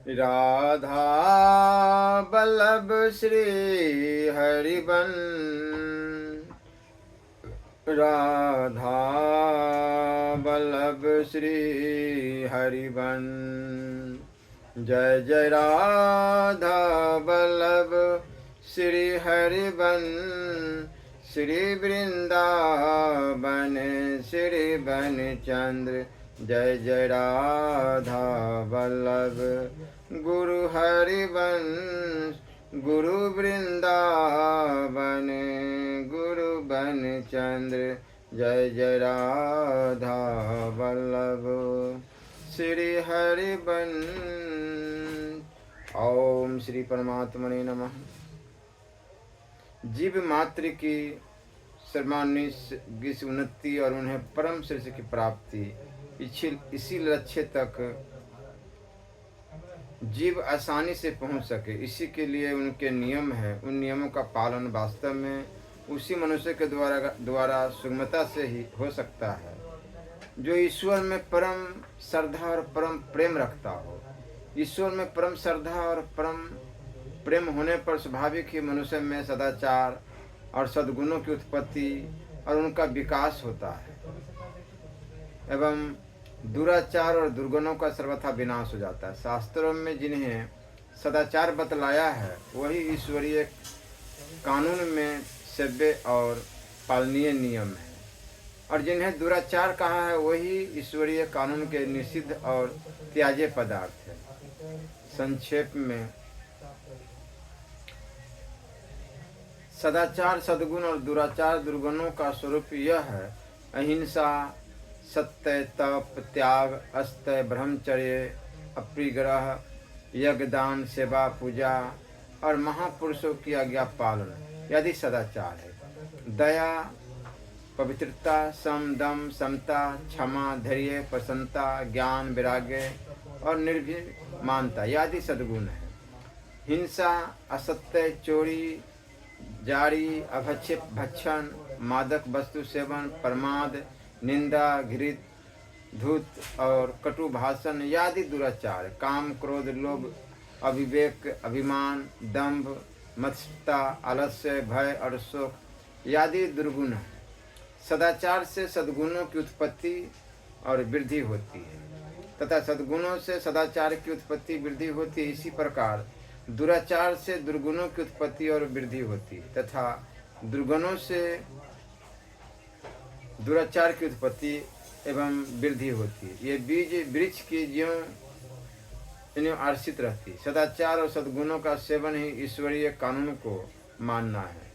राधा बल्लभ श्री हरिबन, राधा बल्लभ श्री हरिबन। जय जय राधा बल्लभ श्री हरिबन, श्री वृंदावन श्री बन चंद्र। जय जय राधा बल्लभ गुरु हरिवंश, गुरु वृंदावन गुरु बन चंद्र। जय जय राधा बल्लभ श्री हरिवंश। ओम श्री परमात्मने नमः। जीव मात्र की सर्वांगीण उन्नति और उन्हें परम श्रेष्ठ की प्राप्ति, इसी लक्ष्य तक जीव आसानी से पहुंच सके, इसी के लिए उनके नियम है। उन नियमों का पालन वास्तव में उसी मनुष्य के द्वारा सुगमता से ही हो सकता है जो ईश्वर में परम श्रद्धा और परम प्रेम रखता हो। ईश्वर में परम श्रद्धा और परम प्रेम होने पर स्वाभाविक ही मनुष्य में सदाचार और सद्गुणों की उत्पत्ति और उनका विकास होता है एवं दुराचार और दुर्गुणों का सर्वथा विनाश हो जाता है। शास्त्रों में जिन्हें सदाचार बतलाया है वही ईश्वरीय कानून में सेव्य और पालनीय नियम है, और जिन्हें दुराचार कहा है वही ईश्वरीय कानून के निषिद्ध और त्याज्य पदार्थ है। संक्षेप में सदाचार सद्गुण और दुराचार दुर्गुणों का स्वरूप यह है: अहिंसा, सत्य, तप, त्याग, अस्त्य, ब्रह्मचर्य, अपरिग्रह, यज्ञ, दान, सेवा, पूजा और महापुरुषों की आज्ञा पालन यदि सदाचार है। दया, पवित्रता, सम, दम, समता, क्षमा, धैर्य, प्रसन्नता, ज्ञान, वैराग्य और निर्भीमानता यदि सद्गुण है। हिंसा, असत्य, चोरी, जारी, अभक्ष्य भक्षण, मादक वस्तु सेवन, प्रमाद, निंदा, घृत, धूत और कटु भाषण यादि दुराचार। काम, क्रोध, लोभ, अविवेक, अभिमान, दंभ, मत्सरता, आलस्य, भय और शोक यादि दुर्गुण है। सदाचार से सद्गुणों की उत्पत्ति और वृद्धि होती है तथा सद्गुणों से सदाचार की उत्पत्ति वृद्धि होती है। इसी प्रकार दुराचार से दुर्गुणों की उत्पत्ति और वृद्धि होती है तथा दुर्गुणों से दुराचार की उत्पत्ति एवं वृद्धि होती है। ये बीज वृक्ष की ज्यों इन्हें आश्रित रहती है। सदाचार और सद्गुणों का सेवन ही ईश्वरीय कानून को मानना है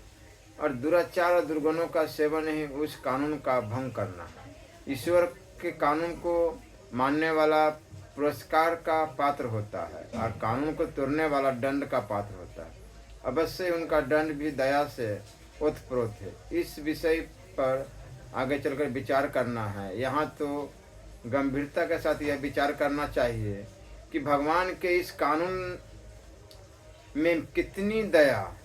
और दुराचार और दुर्गुणों का सेवन ही उस कानून का भंग करना है। ईश्वर के कानून को मानने वाला पुरस्कार का पात्र होता है और कानून को तोड़ने वाला दंड का पात्र होता है। अवश्य उनका दंड भी दया से ओतप्रोत है। इस विषय पर आगे चलकर विचार करना है। यहाँ तो गंभीरता के साथ यह विचार करना चाहिए कि भगवान के इस कानून में कितनी दया,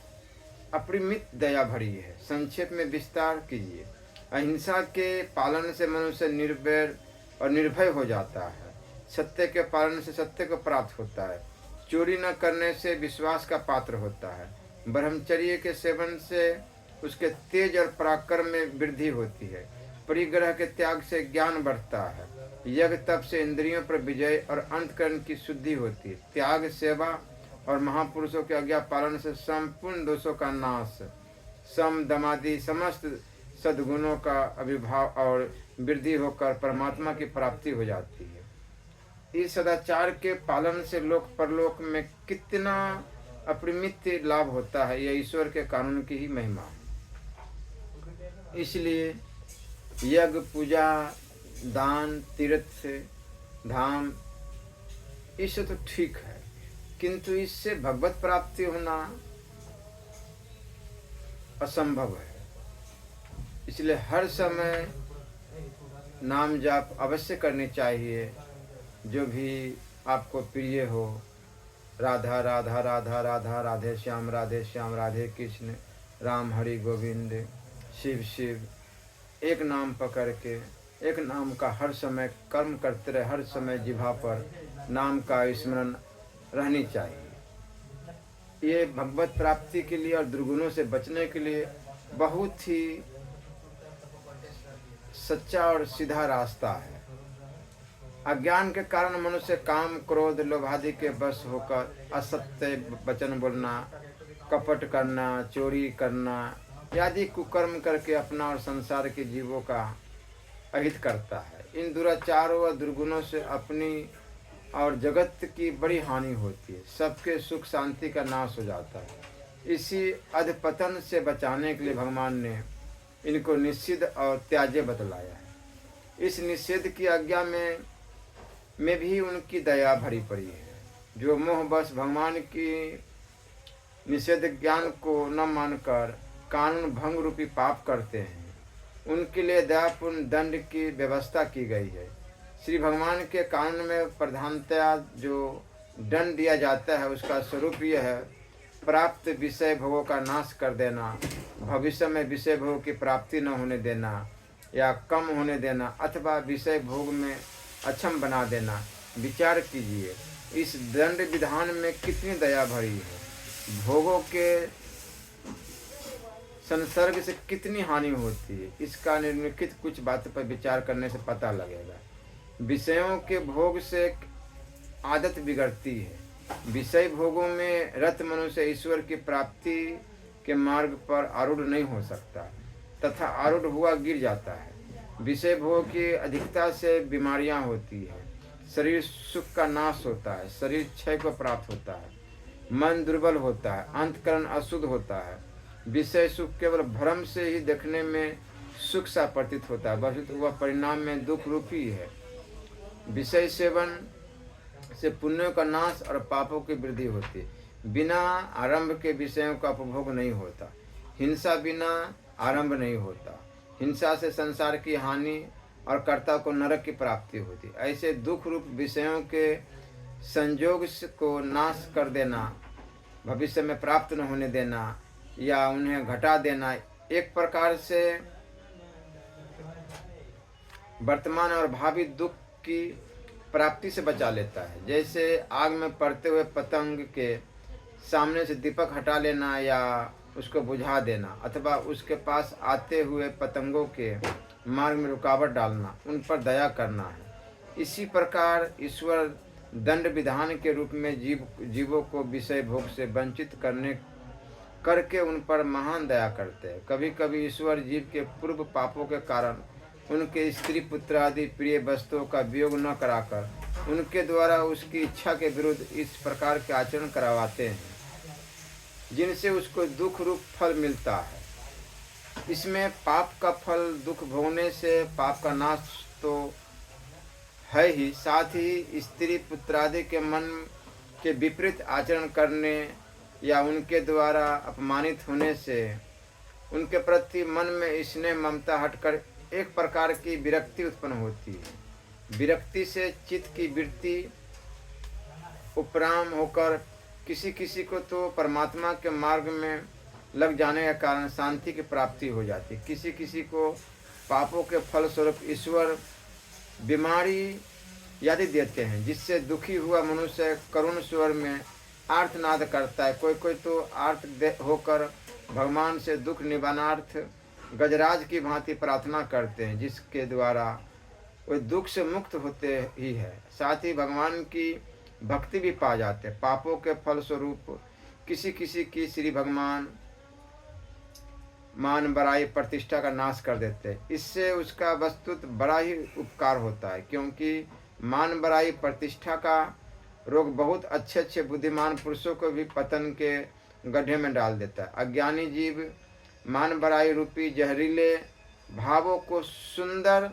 अपरिमित दया भरी है। संक्षेप में विस्तार कीजिए। अहिंसा के पालन से मनुष्य निर्वैर और निर्भय हो जाता है। सत्य के पालन से सत्य को प्राप्त होता है। चोरी न करने से विश्वास का पात्र होता है। ब्रह्मचर्य के सेवन से उसके तेज और पराक्रम में वृद्धि होती है। परिग्रह के त्याग से ज्ञान बढ़ता है। यज्ञ तप से इंद्रियों पर विजय और अंतकरण की शुद्धि होती है। त्याग, सेवा और महापुरुषों के आज्ञा पालन से संपूर्ण दोषों का नाश, सम, दमादि समस्त सद्गुणों का अभिभाव और वृद्धि होकर परमात्मा की प्राप्ति हो जाती है। इस सदाचार के पालन से लोक परलोक में कितना अपरिमित लाभ होता है, यह ईश्वर के कानून की ही महिमा है। इसलिए यज्ञ, पूजा, दान, तीर्थ, धाम इससे तो ठीक है, किंतु इससे भगवत प्राप्ति होना असंभव है। इसलिए हर समय नाम जाप अवश्य करनी चाहिए, जो भी आपको प्रिय हो। राधा राधा राधा राधा, राधे श्याम राधे कृष्ण, राम हरि गोविंद, शिव शिव। एक नाम पकड़ के एक नाम का हर समय कर्म करते रहे। हर समय जिह्वा पर नाम का स्मरण रहनी चाहिए। ये भगवत प्राप्ति के लिए और दुर्गुणों से बचने के लिए बहुत ही सच्चा और सीधा रास्ता है। अज्ञान के कारण मनुष्य काम, क्रोध, लोभ आदि के वश होकर असत्य वचन बोलना, कपट करना, चोरी करना आदि कुकर्म करके अपना और संसार के जीवों का अहित करता है। इन दुराचारों व दुर्गुणों से अपनी और जगत की बड़ी हानि होती है। सबके सुख शांति का नाश हो जाता है। इसी अधपतन से बचाने के लिए भगवान ने इनको निषिद्ध और त्याज्य बतलाया है। इस निषेध की आज्ञा में भी उनकी दया भरी पड़ी है। जो मोहवश भगवान की निषेध ज्ञान को न मानकर कानून भंग रूपी पाप करते हैं, उनके लिए दयापूर्ण दंड की व्यवस्था की गई है। श्री भगवान के कानून में प्रधानतया जो दंड दिया जाता है उसका स्वरूप यह है: प्राप्त विषय भोगों का नाश कर देना, भविष्य में विषय भोग की प्राप्ति न होने देना या कम होने देना, अथवा विषय भोग में अक्षम बना देना। विचार कीजिए, इस दंड विधान में कितनी दया भरी है। भोगों के संसर्ग से कितनी हानि होती है, इसका निम्नलिखित कुछ बातों पर विचार करने से पता लगेगा। विषयों के भोग से आदत बिगड़ती है। विषय भोगों में रत मनुष्य ईश्वर की प्राप्ति के मार्ग पर आरूढ़ नहीं हो सकता तथा आरूढ़ हुआ गिर जाता है। विषय भोग की अधिकता से बीमारियां होती है, शरीर सुख का नाश होता है, शरीर क्षय को प्राप्त होता है, मन दुर्बल होता है, अंतकरण अशुद्ध होता है। विषय सुख केवल भ्रम से ही देखने में सुख सा प्रतीत होता है, वस्तुतः वह परिणाम में दुख रूप ही है। विषय सेवन से पुण्यों का नाश और पापों की वृद्धि होती है। बिना आरंभ के विषयों का उपभोग नहीं होता। हिंसा बिना आरंभ नहीं होता। हिंसा से संसार की हानि और कर्ता को नरक की प्राप्ति होती। ऐसे दुख रूप विषयों के संयोग को नाश कर देना, भविष्य में प्राप्त न होने देना या उन्हें घटा देना एक प्रकार से वर्तमान और भावी दुख की प्राप्ति से बचा लेता है। जैसे आग में पड़ते हुए पतंग के सामने से दीपक हटा लेना या उसको बुझा देना, अथवा उसके पास आते हुए पतंगों के मार्ग में रुकावट डालना, उन पर दया करना है। इसी प्रकार ईश्वर दंड विधान के रूप में जीवों को विषय भोग से वंचित करके उन पर महान दया करते हैं। कभी कभी ईश्वर जीव के पूर्व पापों के कारण उनके स्त्री पुत्र आदि प्रिय वस्तुओं का वियोग न कराकर उनके द्वारा उसकी इच्छा के विरुद्ध इस प्रकार के आचरण करवाते हैं, जिनसे उसको दुख रूप फल मिलता है। इसमें पाप का फल दुख भोगने से पाप का नाश तो है ही, साथ ही स्त्री पुत्रादि के मन के विपरीत आचरण करने या उनके द्वारा अपमानित होने से उनके प्रति मन में स्नेह ममता हटकर एक प्रकार की विरक्ति उत्पन्न होती है। विरक्ति से चित्त की वृत्ति उपराम होकर किसी किसी को तो परमात्मा के मार्ग में लग जाने के कारण शांति की प्राप्ति हो जाती है। किसी किसी को पापों के फलस्वरूप ईश्वर बीमारी आदि देते हैं, जिससे दुखी हुआ मनुष्य करुण स्वर में आर्तनाद करता है। कोई कोई तो आर्त होकर भगवान से दुख निवारणार्थ गजराज की भांति प्रार्थना करते हैं, जिसके द्वारा वे दुख से मुक्त होते ही है। साथ ही भगवान की भक्ति भी पा जाते हैं। पापों के फलस्वरूप किसी किसी की श्री भगवान मान बड़ाई प्रतिष्ठा का नाश कर देते हैं। इससे उसका वस्तुत बड़ा ही उपकार होता है, क्योंकि मान बड़ाई प्रतिष्ठा का रोग बहुत अच्छे अच्छे बुद्धिमान पुरुषों को भी पतन के गड्ढे में डाल देता है। अज्ञानी जीव मान बड़ाई रूपी जहरीले भावों को सुंदर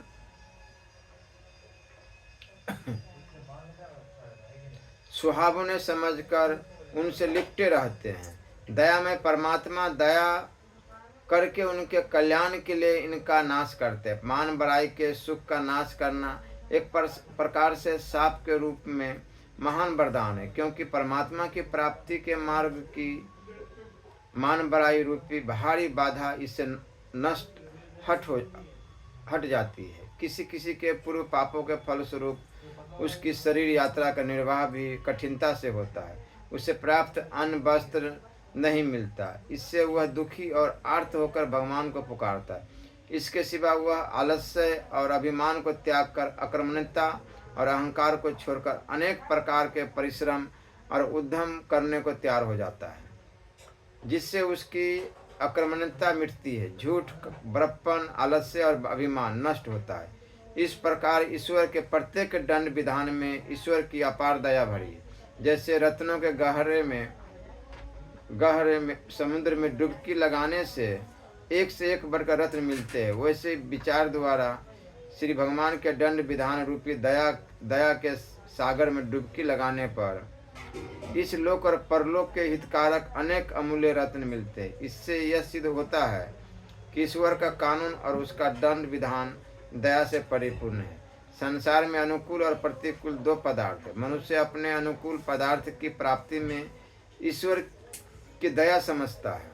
सुहावने समझकर उनसे लिपटे रहते हैं। दया में परमात्मा दया करके उनके कल्याण के लिए इनका नाश करते हैं। मान बड़ाई के सुख का नाश करना एक प्रकार से शाप के रूप में महान वरदान है, क्योंकि परमात्मा की प्राप्ति के मार्ग की मान बड़ाई रूपी भारी बाधा इससे नष्ट हट जाती है। किसी किसी के पूर्व पापों के फलस्वरूप उसकी शरीर यात्रा का निर्वाह भी कठिनता से होता है। उसे प्राप्त अन्न वस्त्र नहीं मिलता, इससे वह दुखी और आर्त होकर भगवान को पुकारता है। इसके सिवा वह आलस्य और अभिमान को त्याग कर अकर्मण्यता और अहंकार को छोड़कर अनेक प्रकार के परिश्रम और उद्यम करने को तैयार हो जाता है, जिससे उसकी अकर्मण्यता मिटती है, झूठ, बड़प्पन, आलस्य और अभिमान नष्ट होता है। इस प्रकार ईश्वर के प्रत्येक दंड विधान में ईश्वर की अपार दया भरी है। जैसे रत्नों के गहरे में समुद्र में डुबकी लगाने से एक बढ़कर रत्न मिलते हैं, वैसे विचार द्वारा श्री भगवान के दंड विधान रूपी दया के सागर में डुबकी लगाने पर इस लोक और परलोक के हितकारक अनेक अमूल्य रत्न मिलते हैं। इससे यह सिद्ध होता है कि ईश्वर का कानून और उसका दंड विधान दया से परिपूर्ण है। संसार में अनुकूल और प्रतिकूल दो पदार्थ है। मनुष्य अपने अनुकूल पदार्थ की प्राप्ति में ईश्वर की दया समझता है,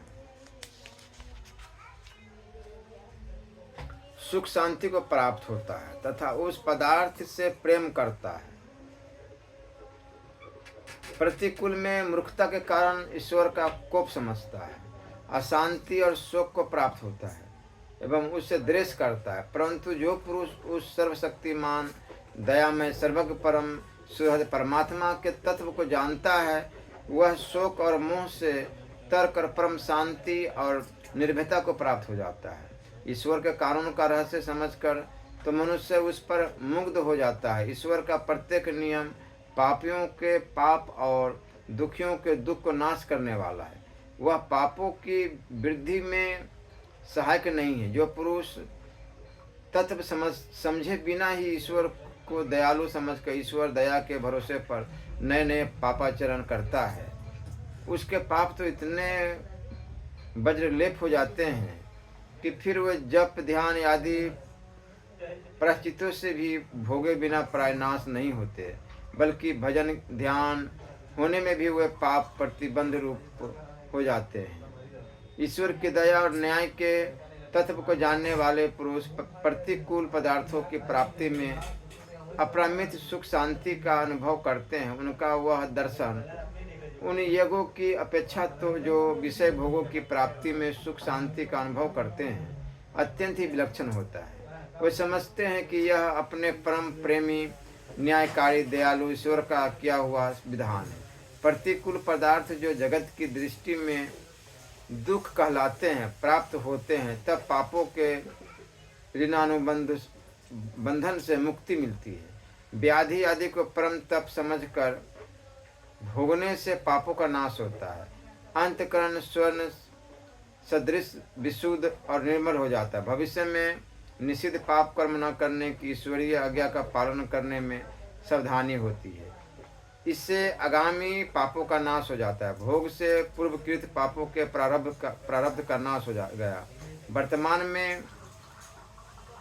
सुख शांति को प्राप्त होता है तथा उस पदार्थ से प्रेम करता है। प्रतिकूल में मूर्खता के कारण ईश्वर का कोप समझता है, अशांति और शोक को प्राप्त होता है एवं उससे द्वेष करता है। परंतु जो पुरुष उस सर्वशक्तिमान दयामय सर्वज्ञ परम सुहृद परमात्मा के तत्व को जानता है, वह शोक और मोह से तर कर परम शांति और निर्भयता को प्राप्त हो जाता है। ईश्वर के कानून का रहस्य समझकर तो मनुष्य उस पर मुग्ध हो जाता है। ईश्वर का प्रत्येक नियम पापियों के पाप और दुखियों के दुख को नाश करने वाला है। वह पापों की वृद्धि में सहायक नहीं है। जो पुरुष तत्व समझे बिना ही ईश्वर को दयालु समझकर ईश्वर दया के भरोसे पर नए नए पापाचरण करता है, उसके पाप तो इतने वज्रलेप हो जाते हैं कि फिर वे जप ध्यान आदि प्रायश्चितों से भी भोगे बिना प्राय नाश नहीं होते, बल्कि भजन ध्यान होने में भी वे पाप प्रतिबंध रूप हो जाते हैं। ईश्वर की दया और न्याय के तत्व को जानने वाले पुरुष प्रतिकूल पदार्थों की प्राप्ति में अपरामित सुख शांति का अनुभव करते हैं। उनका वह दर्शन उन यज्ञों की अपेक्षा तो जो विषय भोगों की प्राप्ति में सुख शांति का अनुभव करते हैं अत्यंत ही विलक्षण होता है। वे समझते हैं कि यह अपने परम प्रेमी न्यायकारी दयालु ईश्वर का किया हुआ विधान है। प्रतिकूल पदार्थ जो जगत की दृष्टि में दुख कहलाते हैं प्राप्त होते हैं, तब पापों के बंधन से मुक्ति मिलती है। व्याधि आदि को परम तप समझकर भोगने से पापों का नाश होता है। अंतकरण स्वर्ण सदृश विशुद्ध और निर्मल हो जाता है। भविष्य में निषिद्ध पाप कर्म न करने की ईश्वरीय आज्ञा का पालन करने में सावधानी होती है। इससे आगामी पापों का नाश हो जाता है। भोग से पूर्वकृत पापों के प्रारब्ध का नाश हो गया। वर्तमान में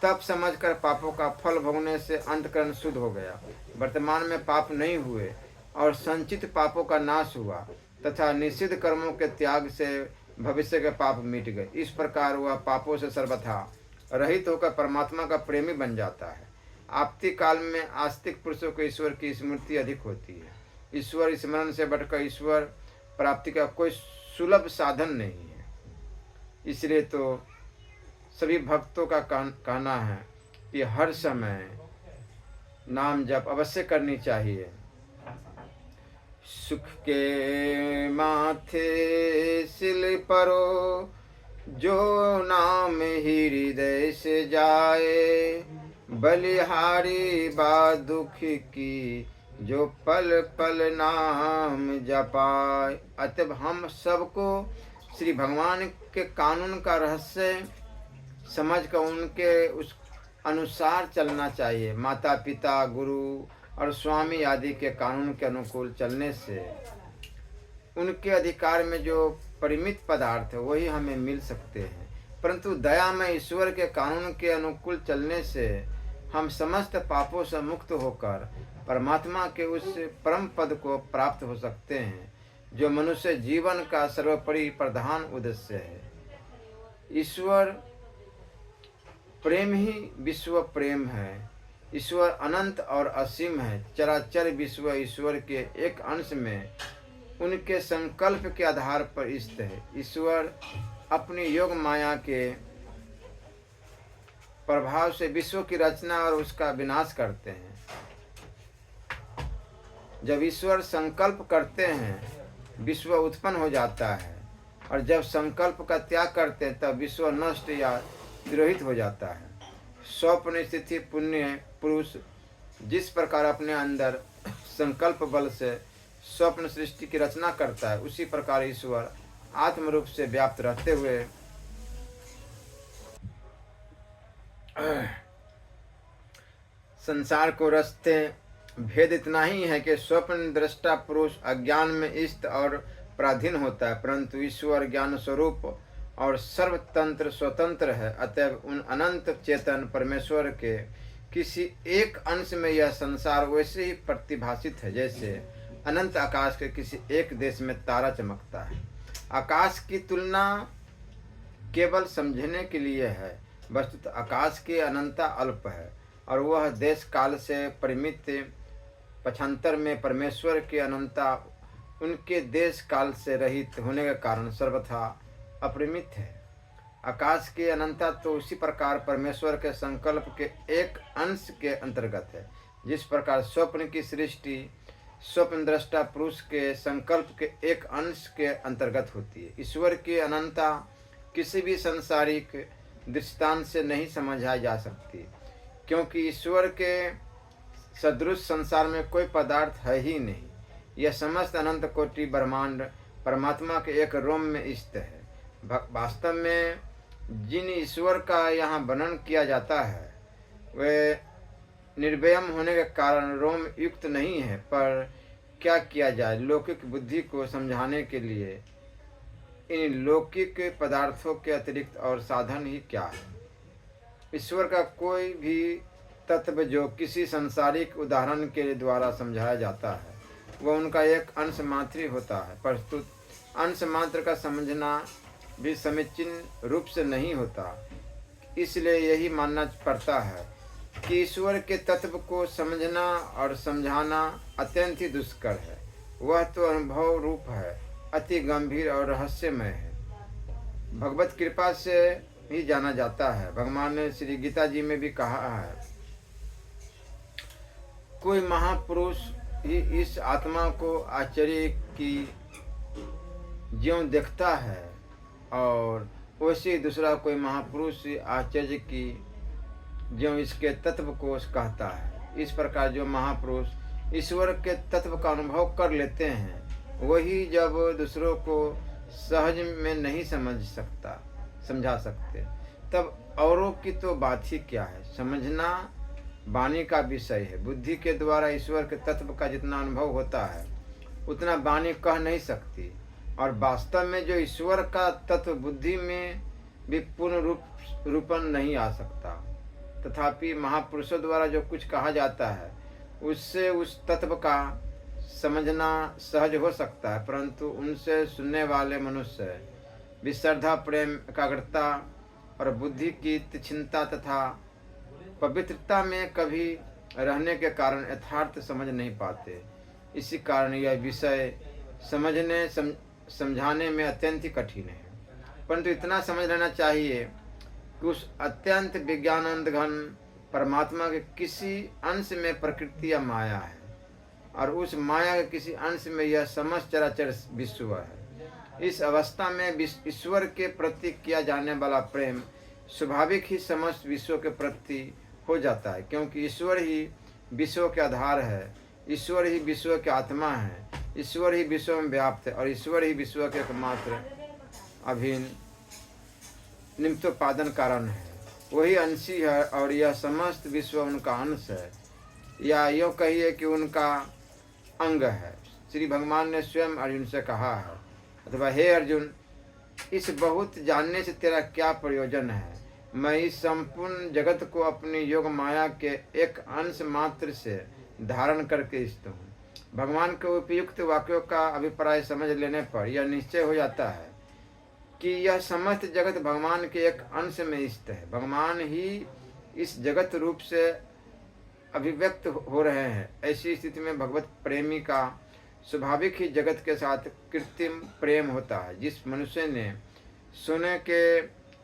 तप समझकर पापों का फल भोगने से अंतकरण शुद्ध हो गया। वर्तमान में पाप नहीं हुए और संचित पापों का नाश हुआ तथा निषिद्ध कर्मों के त्याग से भविष्य के पाप मिट गए। इस प्रकार वह पापों से सर्वथा रहित होकर परमात्मा का प्रेमी बन जाता है। आपती काल में आस्तिक पुरुषों को ईश्वर की स्मृति अधिक होती है। ईश्वर स्मरण से बढ़कर ईश्वर प्राप्ति का कोई सुलभ साधन नहीं है। इसलिए तो सभी भक्तों का कहना है कि हर समय नाम जप अवश्य करनी चाहिए। सुख के माथे सिल परो जो नाम हृदय से जाए, बलिहारी बा दुख की जो पल पल नाम जपाए। अतः हम सबको श्री भगवान के कानून का रहस्य समझ कर उनके उस अनुसार चलना चाहिए। माता पिता गुरु और स्वामी आदि के कानून के अनुकूल चलने से उनके अधिकार में जो परिमित पदार्थ है वही हमें मिल सकते हैं। परंतु दया में ईश्वर के कानून के अनुकूल चलने से हम समस्त पापों से मुक्त होकर परमात्मा के उस परम पद को प्राप्त हो सकते हैं जो मनुष्य जीवन का सर्वोपरि प्रधान उद्देश्य है। ईश्वर प्रेम ही विश्व प्रेम है। ईश्वर अनंत और असीम है। चराचर विश्व ईश्वर के एक अंश में उनके संकल्प के आधार पर स्थित है। ईश्वर अपनी योग माया के प्रभाव से विश्व की रचना और उसका विनाश करते हैं। जब ईश्वर संकल्प करते हैं विश्व उत्पन्न हो जाता है, और जब संकल्प का त्याग करते हैं तब विश्व नष्ट या तिरोहित हो जाता है। स्वप्न स्थिति पुण्य पुरुष जिस प्रकार अपने अंदर संकल्प बल से स्वप्न सृष्टि की रचना करता है, उसी प्रकार ईश्वर आत्म रूप से व्याप्त रहते हुए संसार को रचते। भेद इतना ही है कि स्वप्न दृष्टा पुरुष अज्ञान में स्थित और पराधीन होता है, परंतु ईश्वर ज्ञान स्वरूप और सर्वतंत्र स्वतंत्र है। अतएव उन अनंत चेतन परमेश्वर के किसी एक अंश में यह संसार वैसे ही प्रतिभाषित है जैसे अनंत आकाश के किसी एक देश में तारा चमकता है। आकाश की तुलना केवल समझने के लिए है, वस्तुतः आकाश की अनंतता अल्प है और वह देश काल से परिमित पक्षांतर में परमेश्वर की अनंतता उनके देश काल से रहित होने के कारण सर्वथा अपरिमित है। आकाश की अनंतता तो उसी प्रकार परमेश्वर के संकल्प के एक अंश के अंतर्गत है, जिस प्रकार स्वप्न की सृष्टि स्वप्न दृष्टा पुरुष के संकल्प के एक अंश के अंतर्गत होती है। ईश्वर की अनंतता किसी भी सांसारिक दृष्टांत से नहीं समझा जा सकती, क्योंकि ईश्वर के सदृश संसार में कोई पदार्थ है ही नहीं। यह समस्त अनंत कोटि ब्रह्मांड परमात्मा के एक रोम में स्थित है। वास्तव में जिन ईश्वर का यहाँ वर्णन किया जाता है वे निर्व्यम होने के कारण रोम युक्त नहीं है, पर क्या किया जाए, लौकिक बुद्धि को समझाने के लिए इन लौकिक पदार्थों के अतिरिक्त और साधन ही क्या है। ईश्वर का कोई भी तत्व जो किसी सांसारिक उदाहरण के द्वारा समझाया जाता है वह उनका एक अंश मात्र ही होता है। प्रस्तुत अंश मात्र का समझना भी समीचीन रूप से नहीं होता, इसलिए यही मानना पड़ता है कि ईश्वर के तत्व को समझना और समझाना अत्यंत ही दुष्कर है। वह तो अनुभव रूप है, अति गंभीर और रहस्यमय है, भगवत कृपा से ही जाना जाता है। भगवान ने श्री गीता जी में भी कहा है, कोई महापुरुष ही इस आत्मा को आश्चर्य की ज्यों देखता है और वैसे ही दूसरा कोई महापुरुष आश्चर्य की ज्यों इसके तत्व को कहता है। इस प्रकार जो महापुरुष ईश्वर के तत्व का अनुभव कर लेते हैं वही जब दूसरों को सहज में नहीं समझा सकते तब औरों की तो बात ही क्या है। समझना वाणी का विषय है। बुद्धि के द्वारा ईश्वर के तत्व का जितना अनुभव होता है उतना वाणी कह नहीं सकती, और वास्तव में जो ईश्वर का तत्व बुद्धि में भी पूर्ण रूपन नहीं आ सकता। तथापि महापुरुषों द्वारा जो कुछ कहा जाता है उससे उस तत्व का समझना सहज हो सकता है, परंतु उनसे सुनने वाले मनुष्य विश्रद्धा, प्रेम, एकाग्रता और बुद्धि की तीक्ष्णता तथा पवित्रता में कभी रहने के कारण यथार्थ समझ नहीं पाते। इसी कारण यह विषय समझाने में अत्यंत ही कठिन है। परंतु इतना समझ लेना चाहिए कि उस अत्यंत विज्ञानंद घन परमात्मा के किसी अंश में प्रकृति या माया है, और उस माया के किसी अंश में यह समस्त चराचर विश्व है। इस अवस्था में ईश्वर के प्रति किया जाने वाला प्रेम स्वाभाविक ही समस्त विश्व के प्रति हो जाता है, क्योंकि ईश्वर ही विश्व के आधार है, ईश्वर ही विश्व के आत्मा है, ईश्वर ही विश्व में व्याप्त है और ईश्वर ही विश्व के एकमात्र अभिन्न निमित्तोपादन कारण है। वही अंशी है और यह समस्त विश्व उनका अंश है, या यूँ कहिए कि उनका अंग है। श्री भगवान ने स्वयं अर्जुन से कहा है, अथवा हे अर्जुन, इस बहुत जानने से तेरा क्या प्रयोजन है। मैं इस संपूर्ण जगत को अपनी योग माया के एक अंश मात्र से धारण करके स्थित हूँ। भगवान के उपयुक्त वाक्यों का अभिप्राय समझ लेने पर यह निश्चय हो जाता है कि यह समस्त जगत भगवान के एक अंश में स्थित है। भगवान ही इस जगत रूप से अभिव्यक्त हो रहे हैं। ऐसी स्थिति में भगवत प्रेमी का स्वाभाविक ही जगत के साथ कृत्रिम प्रेम होता है। जिस मनुष्य ने सोने के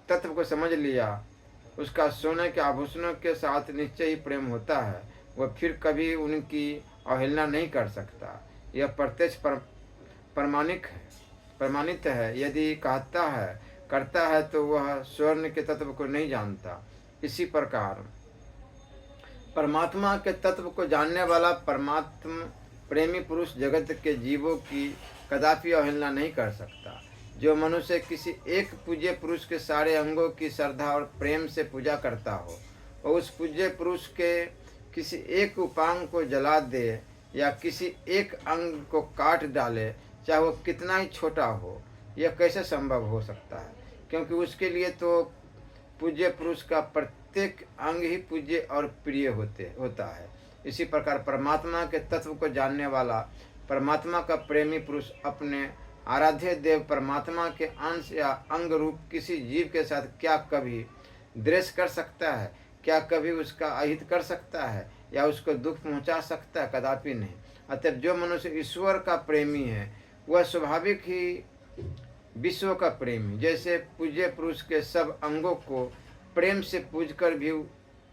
तत्व को समझ लिया, उसका सोने के आभूषणों के साथ निश्चय ही प्रेम होता है। वह फिर कभी उनकी अवहेलना नहीं कर सकता। यह प्रत्यक्ष प्रमाणित है। यदि करता है तो वह स्वर्ण के तत्व को नहीं जानता। इसी प्रकार परमात्मा के तत्व को जानने वाला परमात्मा प्रेमी पुरुष जगत के जीवों की कदापि अवहेलना नहीं कर सकता। जो मनुष्य किसी एक पूज्य पुरुष के सारे अंगों की श्रद्धा और प्रेम से पूजा करता हो और उस पूज्य पुरुष के किसी एक उपांग को जला दे या किसी एक अंग को काट डाले, चाहे वो कितना ही छोटा हो, यह कैसे संभव हो सकता है? क्योंकि उसके लिए तो पूज्य पुरुष का प्रत्येक अंग ही पूज्य और प्रिय होता है। इसी प्रकार परमात्मा के तत्व को जानने वाला परमात्मा का प्रेमी पुरुष अपने आराध्य देव परमात्मा के अंश या अंग रूप किसी जीव के साथ क्या कभी द्वेष कर सकता है? क्या कभी उसका अहित कर सकता है या उसको दुख पहुंचा सकता है? कदापि नहीं। अतः जो मनुष्य ईश्वर का प्रेमी है वह स्वाभाविक ही विश्व का प्रेमी, जैसे पूज्य पुरुष के सब अंगों को प्रेम से पूजकर भी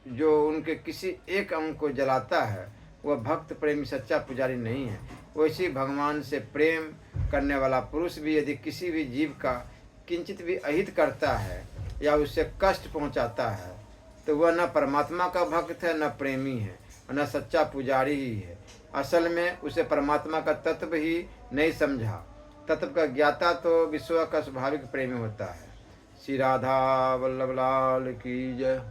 जो उनके किसी एक अंग को जलाता है, वह भक्त प्रेमी सच्चा पुजारी नहीं है। वैसे भगवान से प्रेम करने वाला पुरुष भी यदि किसी भी जीव का किंचित भी अहित करता है या उससे कष्ट पहुंचाता है, तो वह न परमात्मा का भक्त है, न प्रेमी है, न सच्चा पुजारी ही है। असल में उसे परमात्मा का तत्व ही नहीं समझा। तत्व का ज्ञाता तो विश्व का स्वाभाविक प्रेमी होता है। श्री राधा वल्लभ लाल की जय।